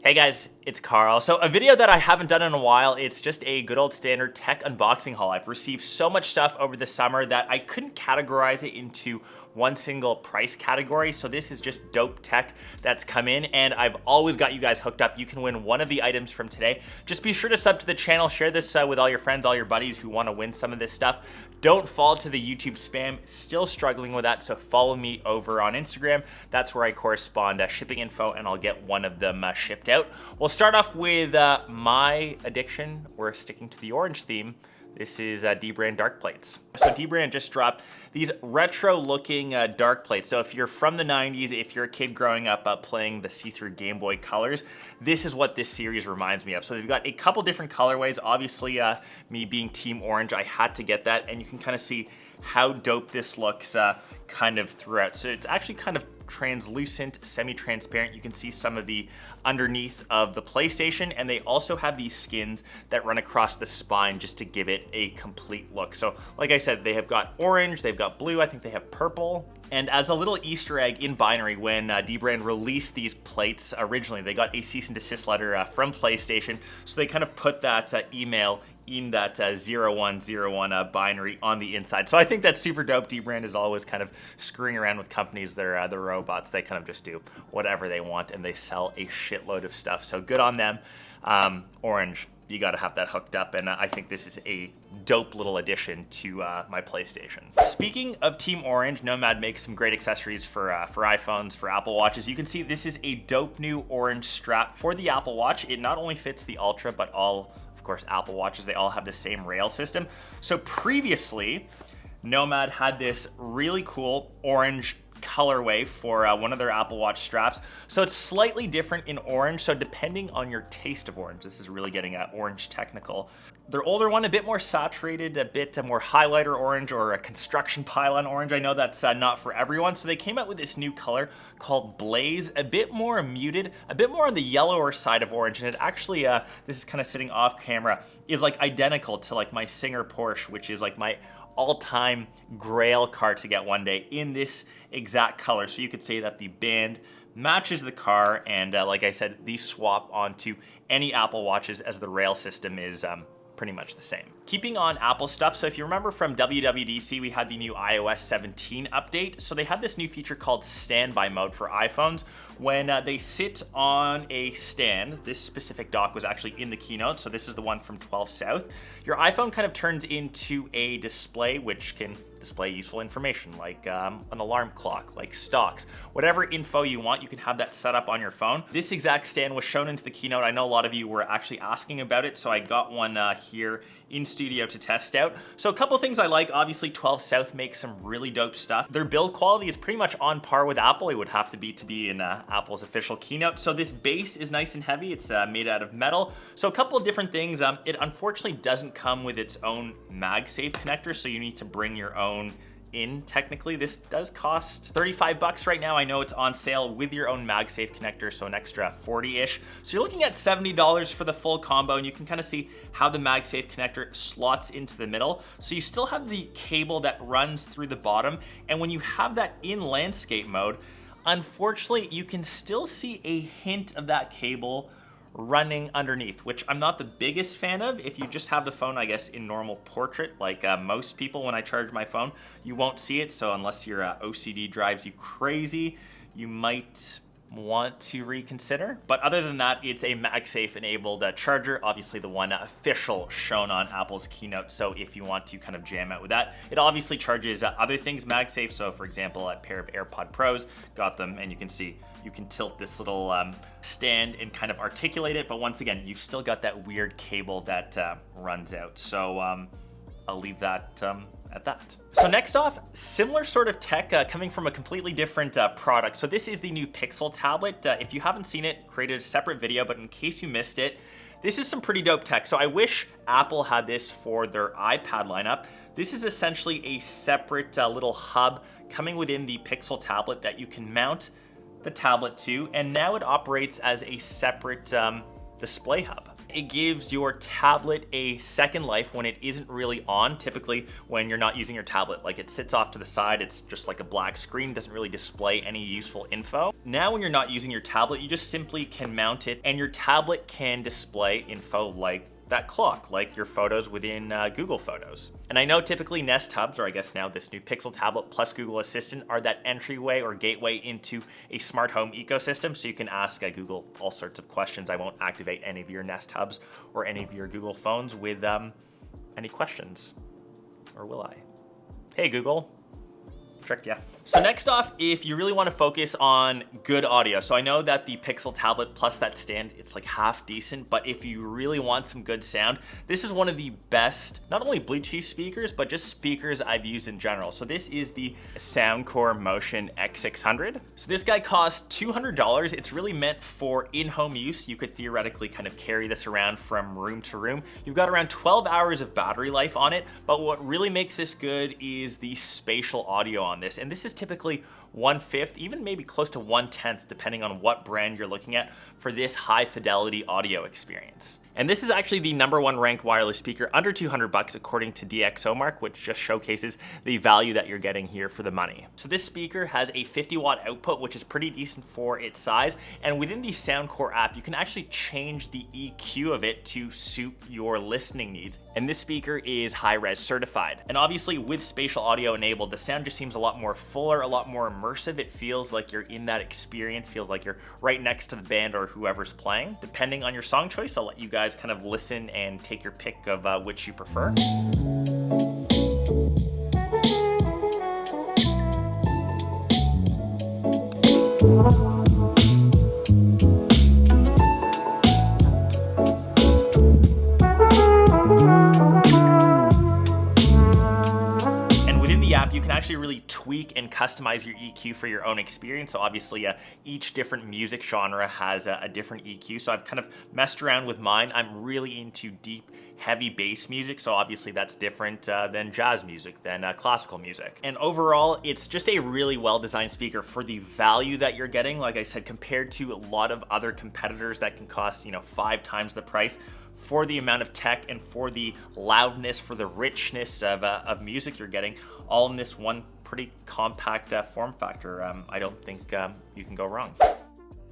Hey guys, it's Carl. So a video that I haven't done in a while, it's just a good old standard tech unboxing haul. I've received so much stuff over the summer that I couldn't categorize it into one single price category. So this is just dope tech that's come in and I've always got you guys hooked up. You can win one of the items from today. Just be sure to sub to the channel, share this with all your friends, all your buddies who want to win some of this stuff. Don't fall to the YouTube spam, still struggling with that. So follow me over on Instagram. That's where I correspond shipping info and I'll get one of them shipped out. We'll start off with my addiction. We're sticking to the orange theme. This is Dbrand dark plates. So Dbrand just dropped these retro looking dark plates. So if you're from the 90s, if you're a kid growing up playing the see-through Game Boy colors, this is what this series reminds me of. So they've got a couple different colorways. Obviously, me being Team Orange, I had to get that. And you can kind of see how dope this looks kind of throughout. So it's actually kind of translucent, semi-transparent. You can see some of the underneath of the PlayStation, and they also have these skins that run across the spine just to give it a complete look. So like I said, they have got orange, they've got blue, I think they have purple. And as a little Easter egg in Binary, when Dbrand released these plates originally, they got a cease and desist letter from PlayStation. So they kind of put that email in that 0101 binary on the inside. So I think that's super dope. Dbrand is always kind of screwing around with companies. They're robots. They kind of just do whatever they want and they sell a shitload of stuff. So good on them. Orange, you got to have that hooked up, and I think this is a dope little addition to my PlayStation. Speaking of Team Orange, Nomad makes some great accessories for iPhones, for Apple Watches. You can see this is a dope new orange strap for the Apple Watch. It not only fits the Ultra, but all, of course, Apple Watches, they all have the same rail system. So previously, Nomad had this really cool orange colorway for one of their Apple Watch straps. So it's slightly different in orange. So depending on your taste of orange, this is really getting at orange technical. Their older one, a bit more saturated, a bit more highlighter orange or a construction pylon orange. I know that's not for everyone. So they came out with this new color called Blaze, a bit more muted, a bit more on the yellower side of orange. And it actually, this is kind of sitting off camera, is like identical to like my Singer Porsche, which is like my all-time grail car to get one day in this exact color. So you could say that the band matches the car, and like I said, these swap onto any Apple Watches as the rail system is pretty much the same. Keeping on Apple stuff, so if you remember from WWDC, we had the new iOS 17 update. So they had this new feature called standby mode for iPhones. When they sit on a stand, this specific dock was actually in the keynote, so this is the one from 12 South. Your iPhone kind of turns into a display which can display useful information like an alarm clock, like stocks, whatever info you want, you can have that set up on your phone. This exact stand was shown into the keynote. I know a lot of you were actually asking about it, so I got one here in studio to test out. So a couple things I like, obviously 12 South makes some really dope stuff. Their build quality is pretty much on par with Apple. It would have to be in Apple's official keynote. So this base is nice and heavy. It's made out of metal. So a couple of different things. It unfortunately doesn't come with its own MagSafe connector, so you need to bring your own in. Technically, this does cost 35 bucks right now. I know it's on sale with your own MagSafe connector, so an extra 40-ish. So you're looking at $70 for the full combo, and you can kind of see how the MagSafe connector slots into the middle. So you still have the cable that runs through the bottom, and when you have that in landscape mode, unfortunately, you can still see a hint of that cable running underneath, which I'm not the biggest fan of. If you just have the phone, I guess, in normal portrait, like most people, when I charge my phone, you won't see it. So unless your OCD drives you crazy, you might want to reconsider. But other than that, it's a MagSafe enabled charger, obviously the one official shown on Apple's keynote. So if you want to kind of jam out with that, it obviously charges other things MagSafe. So for example, a pair of AirPod Pros, got them, and you can see you can tilt this little stand and kind of articulate it. But once again, you've still got that weird cable that runs out. So I'll leave that at that. So next off, similar sort of tech coming from a completely different product. So this is the new Pixel tablet. If you haven't seen it, created a separate video, but in case you missed it, this is some pretty dope tech. So I wish Apple had this for their iPad lineup. This is essentially a separate little hub coming within the Pixel tablet that you can mount the tablet to, and now it operates as a separate display hub. It gives your tablet a second life when it isn't really on, typically when you're not using your tablet. Like it sits off to the side, it's just like a black screen, doesn't really display any useful info. Now when you're not using your tablet, you just simply can mount it and your tablet can display info like that clock, like your photos within Google Photos. And I know typically Nest Hubs, or I guess now this new Pixel tablet plus Google Assistant, are that entryway or gateway into a smart home ecosystem, so you can ask Google all sorts of questions. I won't activate any of your Nest Hubs or any of your Google phones with any questions, or will I? Hey Google, tricked ya. So next off, if you really want to focus on good audio, so I know that the Pixel tablet plus that stand, it's like half decent, but if you really want some good sound, this is one of the best, not only Bluetooth speakers, but just speakers I've used in general. So this is the Soundcore Motion X600. So this guy costs $200. It's really meant for in-home use. You could theoretically kind of carry this around from room to room. You've got around 12 hours of battery life on it, but what really makes this good is the spatial audio on this. And this is typically 1/5, even maybe close to 1/10, depending on what brand you're looking at for this high fidelity audio experience. And this is actually the #1 ranked wireless speaker under $200 according to DxOMark, which just showcases the value that you're getting here for the money. So this speaker has a 50-watt output, which is pretty decent for its size. And within the Soundcore app, you can actually change the EQ of it to suit your listening needs. And this speaker is high-res certified. And obviously with spatial audio enabled, the sound just seems a lot more fuller, a lot more immersive. It feels like you're in that experience, feels like you're right next to the band or whoever's playing. Depending on your song choice, I'll let you guys kind of listen and take your pick of which you prefer. You can actually really tweak and customize your EQ for your own experience. So obviously each different music genre has a different EQ. So I've kind of messed around with mine. I'm really into deep, heavy bass music. So obviously that's different than jazz music, than classical music. And overall, it's just a really well-designed speaker for the value that you're getting. Like I said, compared to a lot of other competitors that can cost, 5 times the price, for the amount of tech and for the loudness, for the richness of music you're getting, all in this one pretty compact form factor. I don't think you can go wrong.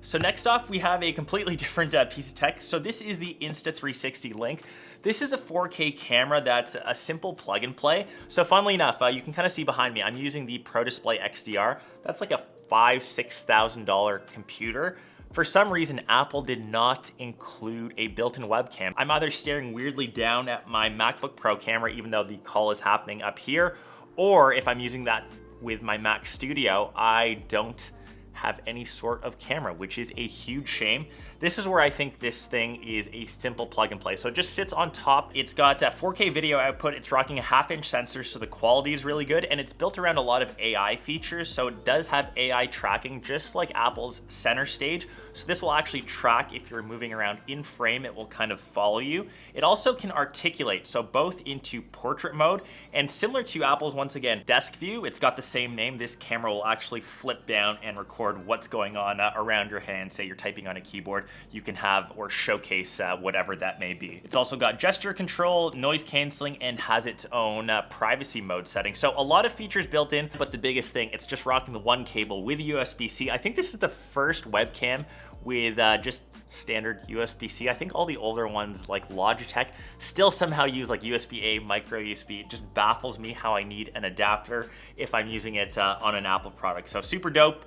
So next off, we have a completely different piece of tech. So this is the Insta360 Link. This is a 4K camera that's a simple plug and play. So funnily enough, you can kind of see behind me, I'm using the Pro Display XDR. That's like a $5,000–6,000 computer. For some reason, Apple did not include a built-in webcam. I'm either staring weirdly down at my MacBook Pro camera, even though the call is happening up here, or if I'm using that with my Mac Studio, I don't have any sort of camera, which is a huge shame. This is where I think this thing is a simple plug and play. So it just sits on top. It's got a 4K video output. It's rocking a 1/2-inch sensor, so the quality is really good. And it's built around a lot of AI features. So it does have AI tracking, just like Apple's Center Stage. So this will actually track if you're moving around in frame, it will kind of follow you. It also can articulate, so both into portrait mode and similar to Apple's, once again, desk view. It's got the same name. This camera will actually flip down and record what's going on around your hand. Say you're typing on a keyboard, you can have or showcase whatever that may be. It's also got gesture control, noise canceling, and has its own privacy mode setting. So a lot of features built in, but the biggest thing, it's just rocking the one cable with USB-C. I think this is the first webcam with just standard USB-C. I think all the older ones like Logitech still somehow use like USB-A, micro USB. It just baffles me how I need an adapter if I'm using it on an Apple product. So super dope.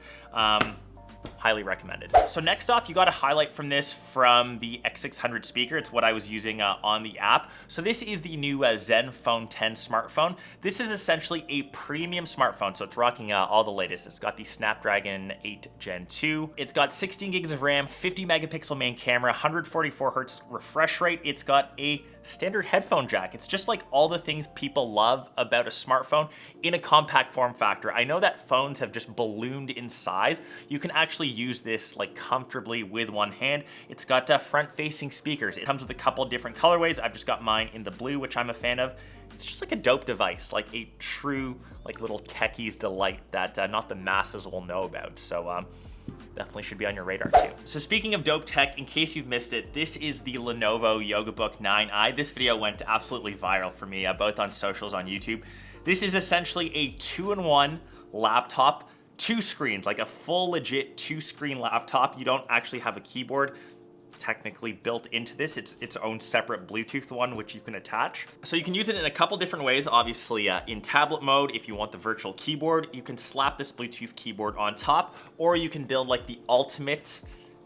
Highly recommended. So next off, you got a highlight from this from the X600 speaker. It's what I was using on the app. So this is the new Zenfone 10 smartphone. This is essentially a premium smartphone. So it's rocking all the latest. It's got the Snapdragon 8 Gen 2. It's got 16 gigs of RAM, 50 megapixel main camera, 144 hertz refresh rate. It's got a standard headphone jack. It's just like all the things people love about a smartphone in a compact form factor. I know that phones have just ballooned in size. You can actually use this like comfortably with one hand. It's got front-facing speakers. It comes with a couple different colorways. I've just got mine in the blue, which I'm a fan of. It's just like a dope device, like a true like little techie's delight that not the masses will know about. So definitely should be on your radar too. So speaking of dope tech, in case you've missed it, this is the Lenovo YogaBook 9i. This video went absolutely viral for me, both on socials, on YouTube. This is essentially a 2-in-1 laptop, 2 screens, like a full legit 2-screen laptop. You don't actually have a keyboard technically built into this. It's its own separate Bluetooth one, which you can attach. So you can use it in a couple different ways. Obviously, in tablet mode, if you want the virtual keyboard, you can slap this Bluetooth keyboard on top, or you can build like the ultimate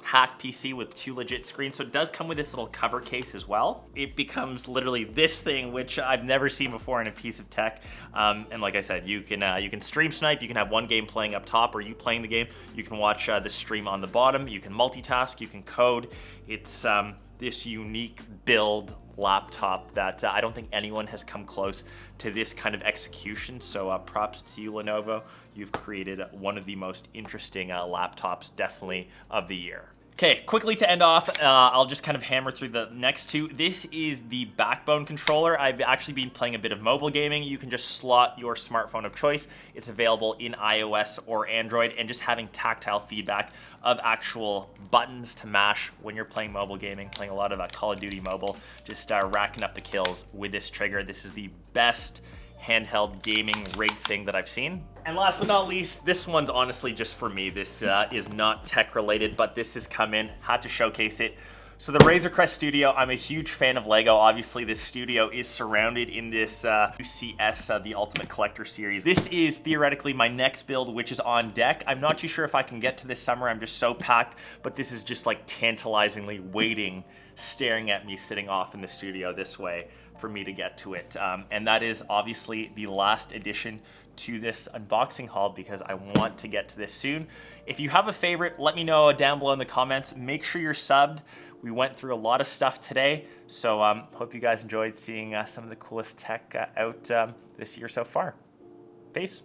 hack PC with 2 legit screens. So it does come with this little cover case as well. It becomes literally this thing, which I've never seen before in a piece of tech. And like I said, you can stream snipe. You can have one game playing up top, or you playing the game. You can watch the stream on the bottom. You can multitask. You can code. It's this unique build laptop that I don't think anyone has come close to this kind of execution. So props to you, Lenovo. You've created one of the most interesting laptops, definitely, of the year. Okay, quickly to end off, I'll just kind of hammer through the next two. This is the Backbone controller. I've actually been playing a bit of mobile gaming. You can just slot your smartphone of choice. It's available in iOS or Android, and just having tactile feedback of actual buttons to mash when you're playing mobile gaming, playing a lot of Call of Duty Mobile, just racking up the kills with this trigger. This is the best handheld gaming rig thing that I've seen. And last but not least, this one's honestly just for me. This is not tech related, but this has come in, had to showcase it. So the Razor Crest Studio, I'm a huge fan of Lego. Obviously, this studio is surrounded in this UCS, the Ultimate Collector Series. This is theoretically my next build, which is on deck. I'm not too sure if I can get to this summer. I'm just so packed, but this is just like tantalizingly waiting, staring at me, sitting off in the studio this way for me to get to it. And that is obviously the last addition to this unboxing haul, because I want to get to this soon. If you have a favorite, let me know down below in the comments. Make sure you're subbed. We went through a lot of stuff today, so hope you guys enjoyed seeing some of the coolest tech out this year so far. Peace.